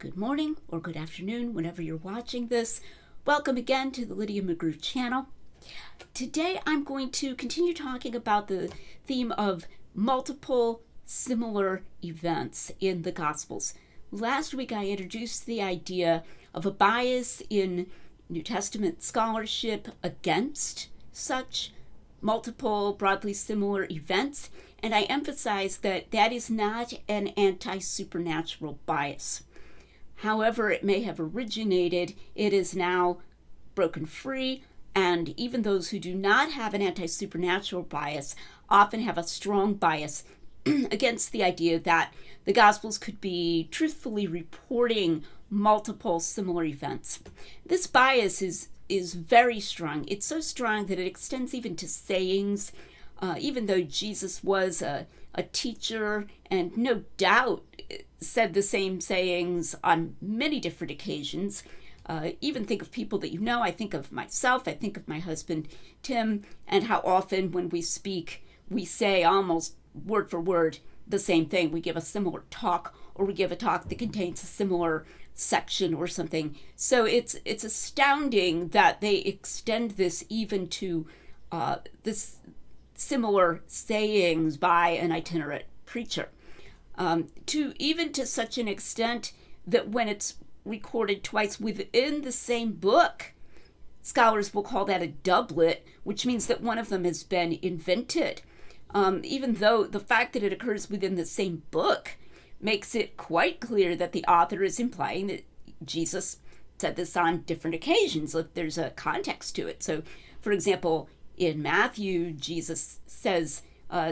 good morning or good afternoon whenever you're watching this. Welcome again to the Lydia McGrew channel. Today I'm going to continue talking about the theme of multiple similar events in the Gospels. Last week I introduced the idea of a bias in New Testament scholarship against such multiple broadly similar events, and I emphasized that that is not an anti-supernatural bias. However it may have originated, it is now broken free, and even those who do not have an anti-supernatural bias often have a strong bias against the idea that the Gospels could be truthfully reporting multiple similar events. This bias is very strong. It's so strong that it extends even to sayings. Even though Jesus was a teacher and no doubt said the same sayings on many different occasions, even think of people that you know. I think of myself, I think of my husband Tim, and how often when we speak we say almost word for word the same thing. We give a similar talk, or we give a talk that contains a similar section or something. So it's astounding that they extend this even to this similar sayings by an itinerant preacher, to such an extent that when it's recorded twice within the same book, scholars will call that a doublet, which means that one of them has been invented, even though the fact that it occurs within the same book makes it quite clear that the author is implying that Jesus said this on different occasions, if there's a context to it. So, for example, in Matthew, Jesus says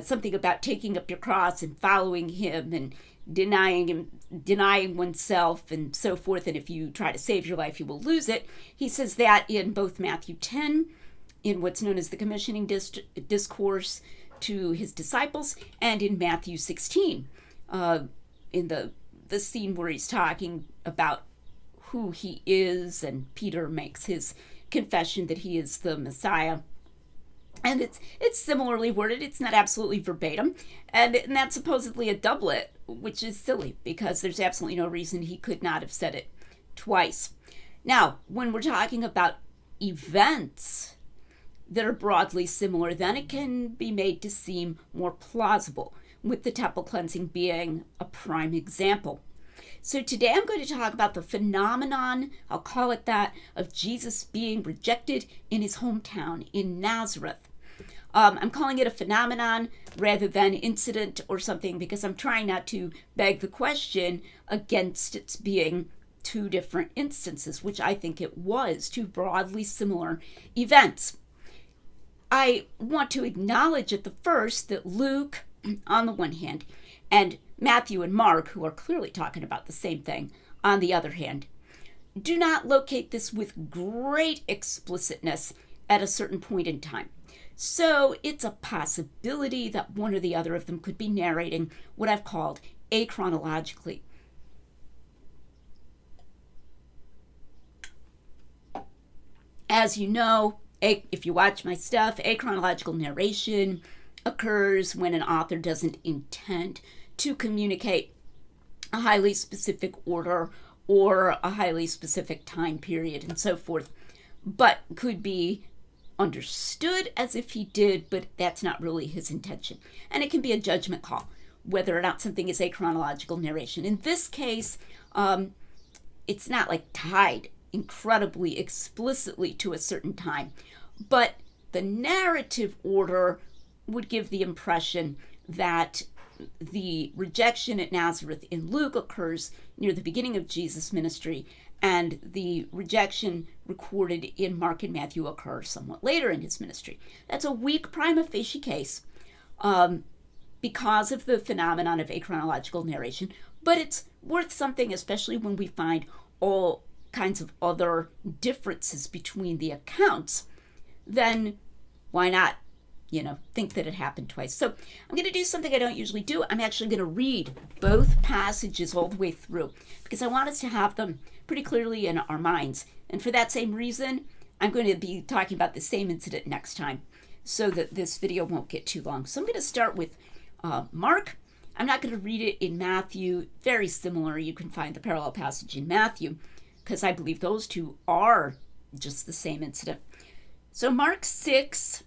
something about taking up your cross and following him and denying oneself and so forth. And if you try to save your life, you will lose it. He says that in both Matthew 10, in what's known as the commissioning discourse to his disciples, and in Matthew 16, in the scene where he's talking about who he is, and Peter makes his confession that he is the Messiah. And it's similarly worded. It's not absolutely verbatim, and that's supposedly a doublet, which is silly because there's absolutely no reason he could not have said it twice. Now, when we're talking about events that are broadly similar, then it can be made to seem more plausible, with the temple cleansing being a prime example. So today I'm going to talk about the phenomenon, I'll call it that, of Jesus being rejected in his hometown in Nazareth. I'm calling it a phenomenon rather than incident or something because I'm trying not to beg the question against its being two different instances, which I think it was, two broadly similar events. I want to acknowledge at the first that Luke, on the one hand, and Matthew and Mark, who are clearly talking about the same thing, on the other hand, do not locate this with great explicitness at a certain point in time. So it's a possibility that one or the other of them could be narrating what I've called achronologically. As you know, if you watch my stuff, achronological narration occurs when an author doesn't intend to communicate a highly specific order or a highly specific time period and so forth, but could be understood as if he did, but that's not really his intention. And it can be a judgment call whether or not something is achronological narration. In this case, it's not like tied incredibly explicitly to a certain time, but the narrative order would give the impression that the rejection at Nazareth in Luke occurs near the beginning of Jesus' ministry, and the rejection recorded in Mark and Matthew occurs somewhat later in his ministry. That's a weak prima facie case because of the phenomenon of achronological narration, but it's worth something, especially when we find all kinds of other differences between the accounts. Then why not think that it happened twice? So I'm going to do something I don't usually do. I'm actually going to read both passages all the way through because I want us to have them pretty clearly in our minds. And for that same reason, I'm going to be talking about the same incident next time so that this video won't get too long. So I'm going to start with Mark. I'm not going to read it in Matthew. Very similar. You can find the parallel passage in Matthew, because I believe those two are just the same incident. So Mark 6,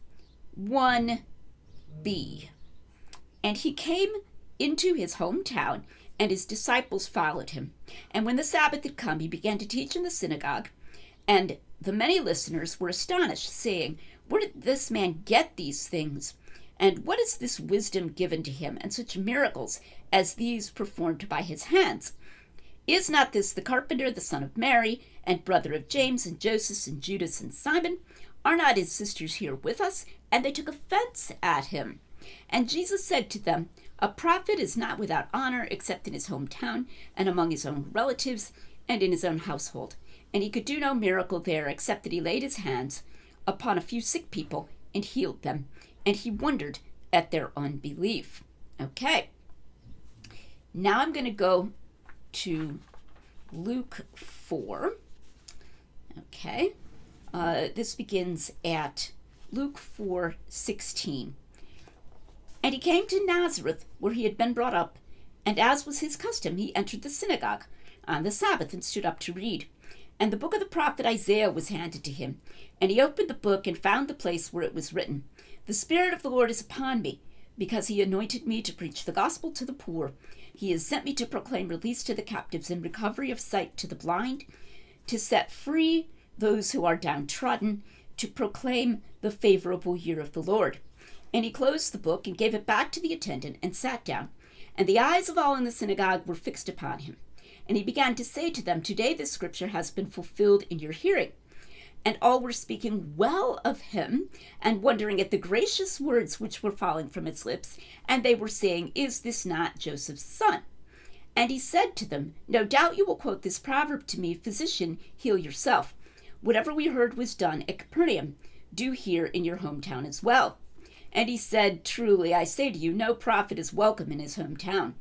1b. And he came into his hometown, and his disciples followed him. And when the Sabbath had come, he began to teach in the synagogue, and the many listeners were astonished, saying, "Where did this man get these things? And what is this wisdom given to him, and such miracles as these performed by his hands? Is not this the carpenter, the son of Mary, and brother of James, and Joseph, and Judas, and Simon? Are not his sisters here with us?" And they took offense at him. And Jesus said to them, "A prophet is not without honor except in his hometown, and among his own relatives, and in his own household." And he could do no miracle there, except that he laid his hands upon a few sick people and healed them. And he wondered at their unbelief. Okay. Now I'm going to go to Luke 4. Okay. This begins at Luke 4:16. And he came to Nazareth, where he had been brought up, and as was his custom, he entered the synagogue on the Sabbath and stood up to read. And the book of the prophet Isaiah was handed to him. And he opened the book and found the place where it was written, "The Spirit of the Lord is upon me, because he anointed me to preach the gospel to the poor. He has sent me to proclaim release to the captives and recovery of sight to the blind, to set free those who are downtrodden, to proclaim the favorable year of the Lord." And he closed the book and gave it back to the attendant and sat down. And the eyes of all in the synagogue were fixed upon him. And he began to say to them, "Today this scripture has been fulfilled in your hearing." And all were speaking well of him and wondering at the gracious words which were falling from his lips. And they were saying, "Is this not Joseph's son?" And he said to them, "No doubt you will quote this proverb to me, 'Physician, heal yourself. Whatever we heard was done at Capernaum, do here in your hometown as well." And he said, "Truly, I say to you, no prophet is welcome in his hometown.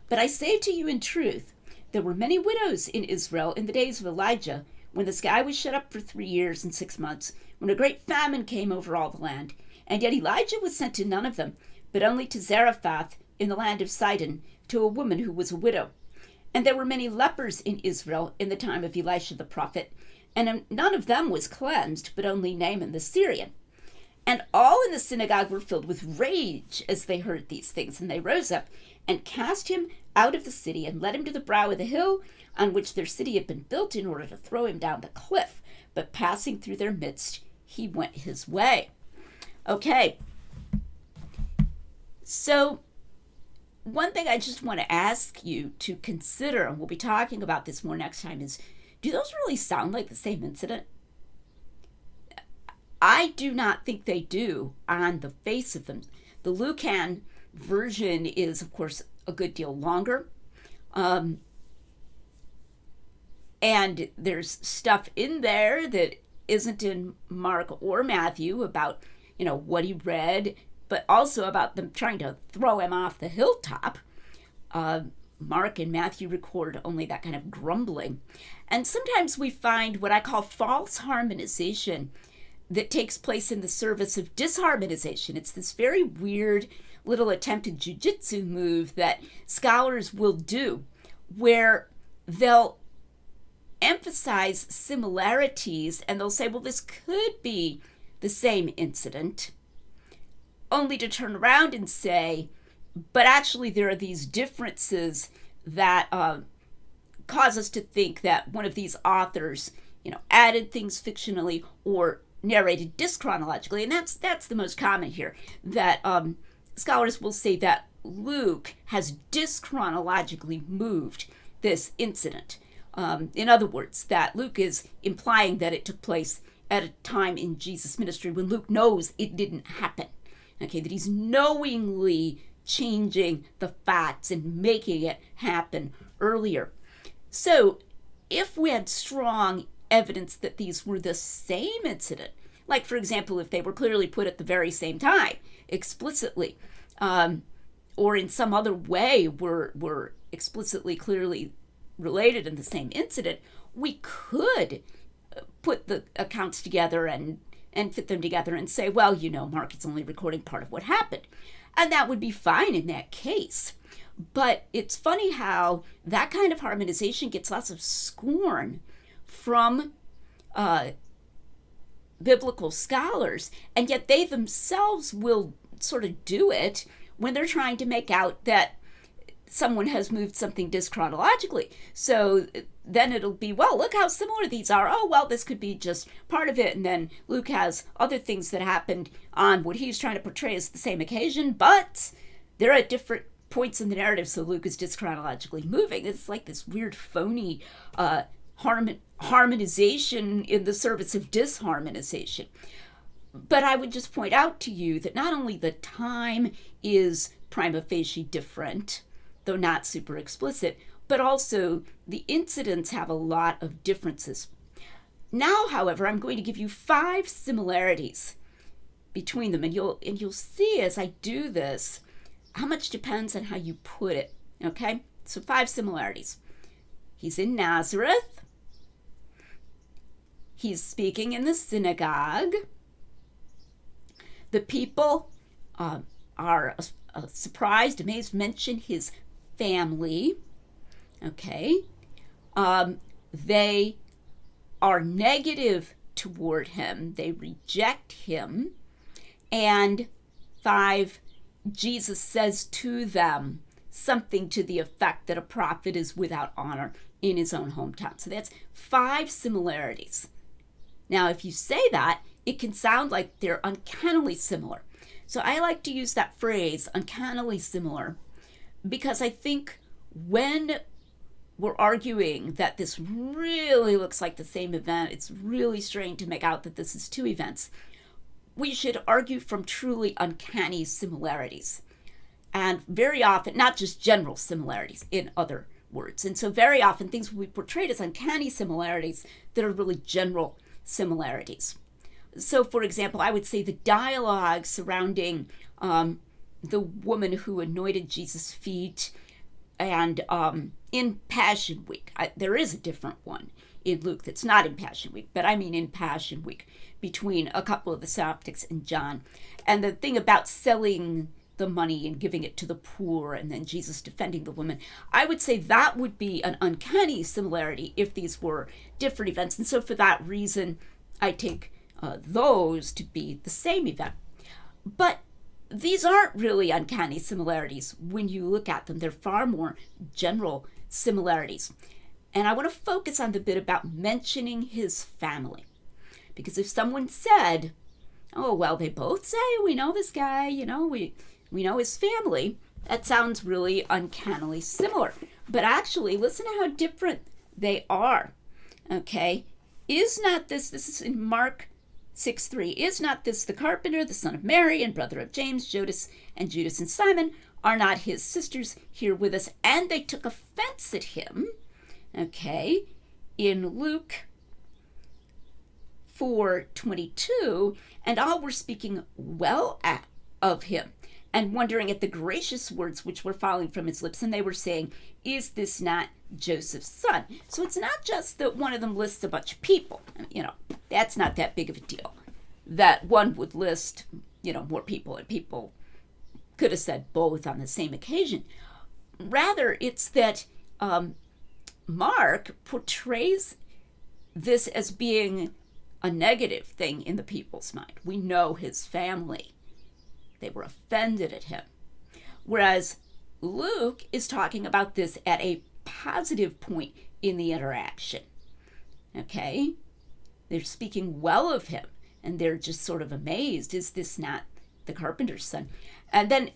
But I say to you in truth, there were many widows in Israel in the days of Elijah, when the sky was shut up for 3 years and 6 months, when a great famine came over all the land. And yet Elijah was sent to none of them, but only to Zarephath in the land of Sidon, to a woman who was a widow. And there were many lepers in Israel in the time of Elisha the prophet, and none of them was cleansed, but only Naaman the Syrian. And all in the synagogue were filled with rage as they heard these things. And they rose up and cast him out of the city and led him to the brow of the hill on which their city had been built, in order to throw him down the cliff. But passing through their midst, he went his way. Okay. So one thing I just want to ask you to consider, and we'll be talking about this more next time, is, do those really sound like the same incident? I do not think they do on the face of them. The Lucan version is, of course, a good deal longer. And there's stuff in there that isn't in Mark or Matthew about, what he read, but also about them trying to throw him off the hilltop. Mark and Matthew record only that kind of grumbling. And sometimes we find what I call false harmonization that takes place in the service of disharmonization. It's this very weird little attempted jujitsu move that scholars will do, where they'll emphasize similarities and they'll say, well, this could be the same incident, only to turn around and say, but actually there are these differences that cause us to think that one of these authors, added things fictionally or narrated dischronologically. And that's the most common here, that scholars will say that Luke has dischronologically moved this incident. In other words, that Luke is implying that it took place at a time in Jesus' ministry when Luke knows it didn't happen. Okay, that he's knowingly changing the facts and making it happen earlier. So if we had strong evidence that these were the same incident, like, for example, if they were clearly put at the very same time, explicitly, or in some other way were explicitly, clearly related in the same incident, we could put the accounts together and fit them together and say, well, Mark is only recording part of what happened. And that would be fine in that case. But it's funny how that kind of harmonization gets lots of scorn from biblical scholars, and yet they themselves will sort of do it when they're trying to make out that someone has moved something dyschronologically. So then it'll be, well, look how similar these are. Oh, well, this could be just part of it. And then Luke has other things that happened on what he's trying to portray as the same occasion, but they're at different points in the narrative, so Luke is dyschronologically moving. It's like this weird, phony harmonization in the service of disharmonization. But I would just point out to you that not only the time is prima facie different, though not super explicit, but also the incidents have a lot of differences. Now, however, I'm going to give you 5 similarities between them, and you'll see as I do this how much depends on how you put it, okay? So 5 similarities. He's in Nazareth. He's speaking in the synagogue. The people are surprised, amazed, mention his family, okay? They are negative toward him. They reject him. And 5, Jesus says to them something to the effect that a prophet is without honor in his own hometown. So that's 5 similarities. Now, if you say that, it can sound like they're uncannily similar. So I like to use that phrase, uncannily similar, because I think when we're arguing that this really looks like the same event, it's really strange to make out that this is 2 events, we should argue from truly uncanny similarities. And very often, not just general similarities, in other words. And so very often things will be portrayed as uncanny similarities that are really general similarities. So, for example, I would say the dialogue surrounding the woman who anointed Jesus' feet and in Passion Week. There is a different one in Luke that's not in Passion Week, but I mean in Passion Week between a couple of the synoptics and John. And the thing about selling the money and giving it to the poor and then Jesus defending the woman, I would say that would be an uncanny similarity if these were different events. And so for that reason, I take those to be the same event. But these aren't really uncanny similarities when you look at them. They're far more general similarities. And I want to focus on the bit about mentioning his family. Because if someone said, oh, well, they both say, we know this guy, we know his family, that sounds really uncannily similar. But actually, listen to how different they are. Okay? Is not this is in Mark 6:3, is not this the carpenter, the son of Mary, and brother of James, Judas and Simon? Are not his sisters here with us? And they took offense at him. Okay? In Luke 4:22, and all were speaking well of him, and wondering at the gracious words which were falling from his lips, and they were saying, is this not Joseph's son? So it's not just that one of them lists a bunch of people. That's not that big of a deal. That one would list, more people, and people could have said both on the same occasion. Rather, it's that Mark portrays this as being a negative thing in the people's mind. We know his family. They were offended at him. Whereas Luke is talking about this at a positive point in the interaction. Okay? They're speaking well of him, and they're just sort of amazed. Is this not the carpenter's son? And then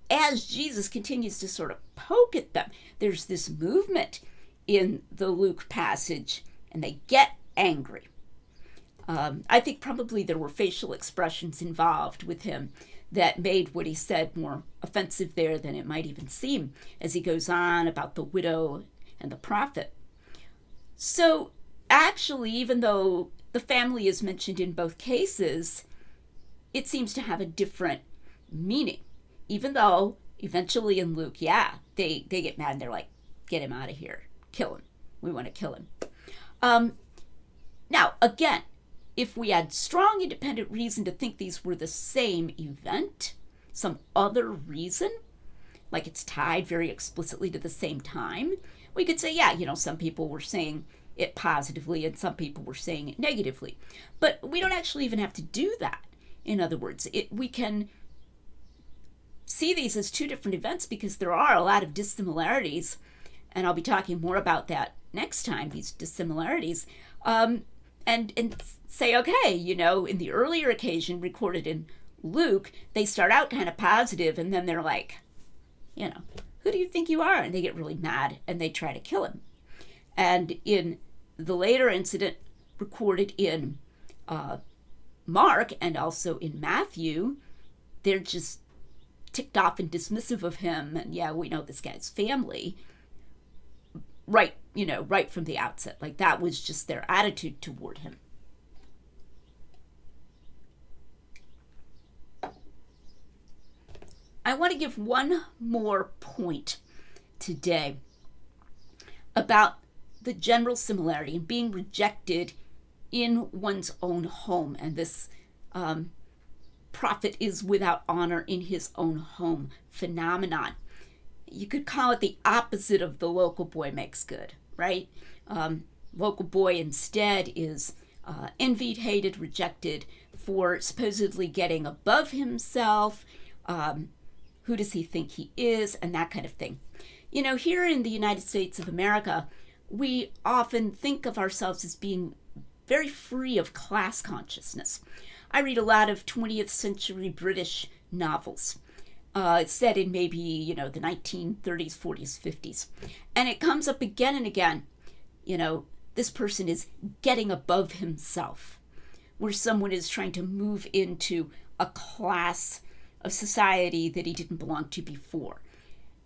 as Jesus continues to sort of poke at them, there's this movement in the Luke passage, and they get angry. I think probably there were facial expressions involved with him that made what he said more offensive there than it might even seem as he goes on about the widow and the prophet. So actually, even though the family is mentioned in both cases, it seems to have a different meaning. Even though eventually in Luke, they get mad and they're like, get him out of here, kill him. We want to kill him. Now, again, if we had strong independent reason to think these were the same event, some other reason, like it's tied very explicitly to the same time. We could say, yeah, some people were saying it positively and some people were saying it negatively. But we don't actually even have to do that. In other words, we can see these as two different events because there are a lot of dissimilarities, and I'll be talking more about that next time, these dissimilarities, and say, okay, in the earlier occasion recorded in Luke, they start out kind of positive, and then they're like, who do you think you are? And they get really mad, and they try to kill him. And in the later incident recorded in Mark and also in Matthew, they're just ticked off and dismissive of him, and yeah, we know this guy's family, right from the outset. Like, that was just their attitude toward him. I want to give one more point today about the general similarity and being rejected in one's own home, and this prophet is without honor in his own home phenomenon. You could call it the opposite of the local boy makes good, right? Local boy instead is envied, hated, rejected for supposedly getting above himself. Who does he think he is? And that kind of thing. Here in the United States of America, we often think of ourselves as being very free of class consciousness. I read a lot of 20th century British novels set in maybe, the 1930s, 40s, 50s. And it comes up again and again, this person is getting above himself, where someone is trying to move into a class of society that he didn't belong to before.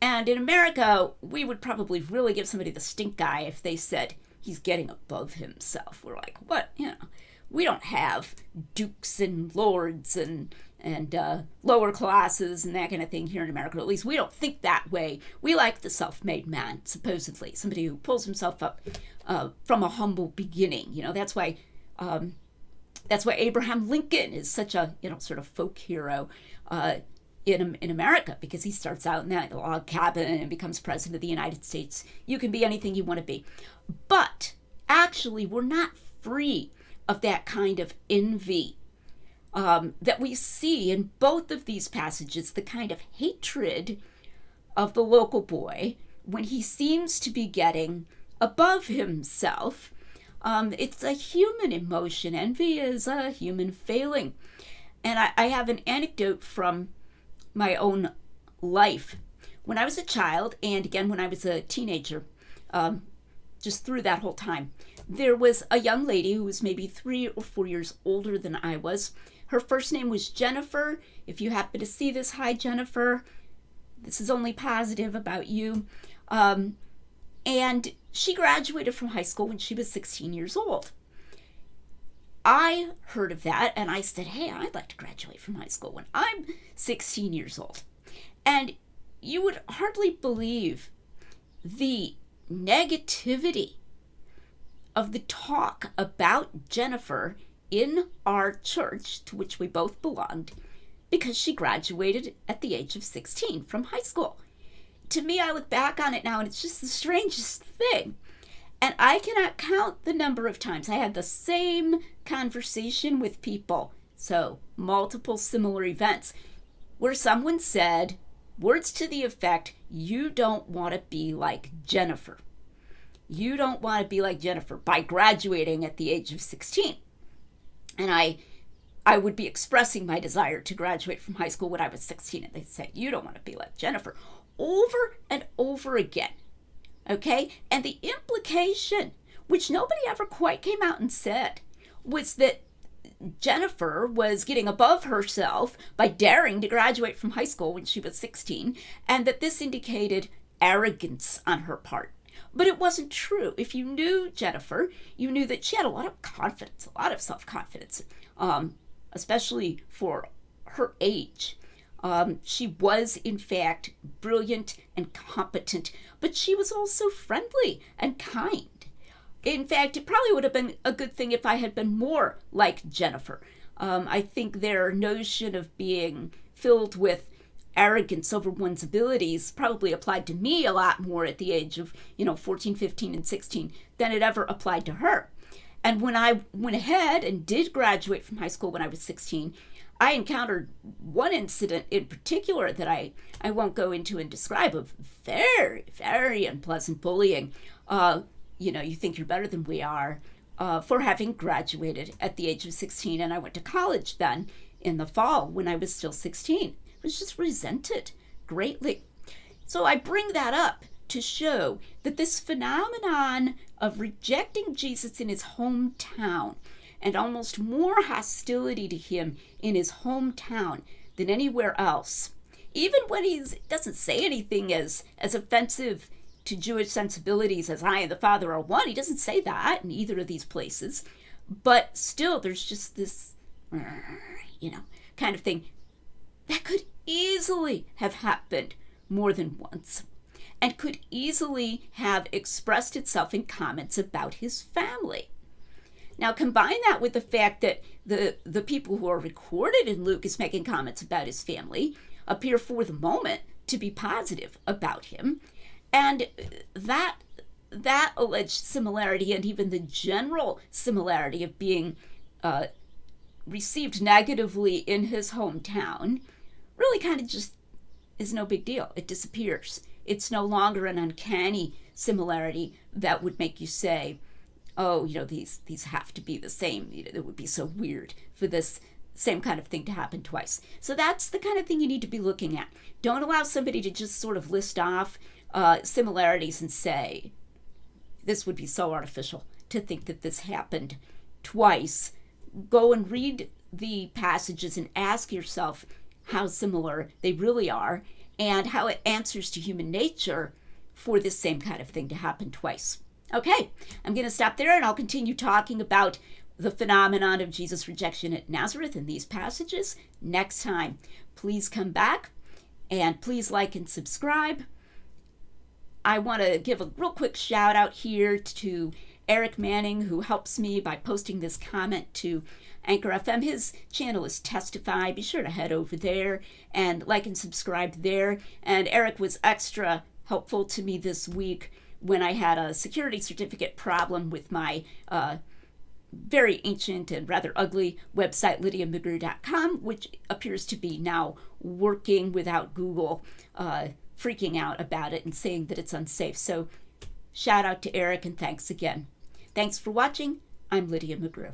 And in America, we would probably really give somebody the stink eye if they said he's getting above himself. We're like, what? We don't have dukes and lords and lower classes and that kind of thing here in America. At least we don't think that way. We like the self-made man, supposedly, somebody who pulls himself up from a humble beginning. That's why Abraham Lincoln is such a sort of folk hero in America, because he starts out in that log cabin and becomes president of the United States. You can be anything you want to be. But actually, we're not free of that kind of envy that we see in both of these passages, the kind of hatred of the local boy when he seems to be getting above himself. It's a human emotion. Envy is a human failing. And I have an anecdote from my own life. When I was a child, and again when I was a teenager, just through that whole time, there was a young lady who was maybe 3 or 4 years older than I was. Her first name was Jennifer. If you happen to see this, hi Jennifer. This is only positive about you. And she graduated from high school when she was 16 years old. I heard of that and I said, hey, I'd like to graduate from high school when I'm 16 years old. And you would hardly believe the negativity of the talk about Jennifer in our church, to which we both belonged, because she graduated at the age of 16 from high school. To me, I look back on it now and it's just the strangest thing. And I cannot count the number of times I had the same conversation with people, so multiple similar events, where someone said words to the effect, you don't want to be like Jennifer. You don't want to be like Jennifer by graduating at the age of 16. And I would be expressing my desire to graduate from high school when I was 16, and they said, you don't want to be like Jennifer, over and over again. Okay? And the implication, which nobody ever quite came out and said, was that Jennifer was getting above herself by daring to graduate from high school when she was 16, and that this indicated arrogance on her part. But it wasn't true. If you knew Jennifer, you knew that she had a lot of confidence, a lot of self-confidence, especially for her age. She was, in fact, brilliant and competent, but she was also friendly and kind. In fact, it probably would have been a good thing if I had been more like Jennifer. I think their notion of being filled with arrogance over one's abilities probably applied to me a lot more at the age of, 14, 15, and 16 than it ever applied to her. And when I went ahead and did graduate from high school when I was 16, I encountered one incident in particular that I won't go into and describe, of very, very unpleasant bullying. You think you're better than we are, for having graduated at the age of 16. And I went to college then in the fall when I was still 16. I was just resented greatly. So I bring that up to show that this phenomenon of rejecting Jesus in his hometown and almost more hostility to him in his hometown than anywhere else, even when he doesn't say anything as offensive to Jewish sensibilities as I and the Father are one. He doesn't say that in either of these places. But still, there's just this, kind of thing that could easily have happened more than once, and could easily have expressed itself in comments about his family. Now, combine that with the fact that the people who are recorded in Luke as making comments about his family appear for the moment to be positive about him, and that alleged similarity, and even the general similarity of being received negatively in his hometown, really kind of just is no big deal. It disappears. It's no longer an uncanny similarity that would make you say, oh, these have to be the same. It would be so weird for this same kind of thing to happen twice. So that's the kind of thing you need to be looking at. Don't allow somebody to just sort of list off similarities and say, this would be so artificial to think that this happened twice. Go and read the passages and ask yourself how similar they really are and how it answers to human nature for this same kind of thing to happen twice. Okay, I'm going to stop there, and I'll continue talking about the phenomenon of Jesus' rejection at Nazareth in these passages next time. Please come back, and please like and subscribe. I want to give a real quick shout out here to Eric Manning, who helps me by posting this comment to Anchor FM. His channel is Testify. Be sure to head over there and like and subscribe there. And Eric was extra helpful to me this week when I had a security certificate problem with my very ancient and rather ugly website, lydiamcgrew.com, which appears to be now working without Google freaking out about it and saying that it's unsafe. So shout out to Eric, and thanks again. Thanks for watching. I'm Lydia McGrew.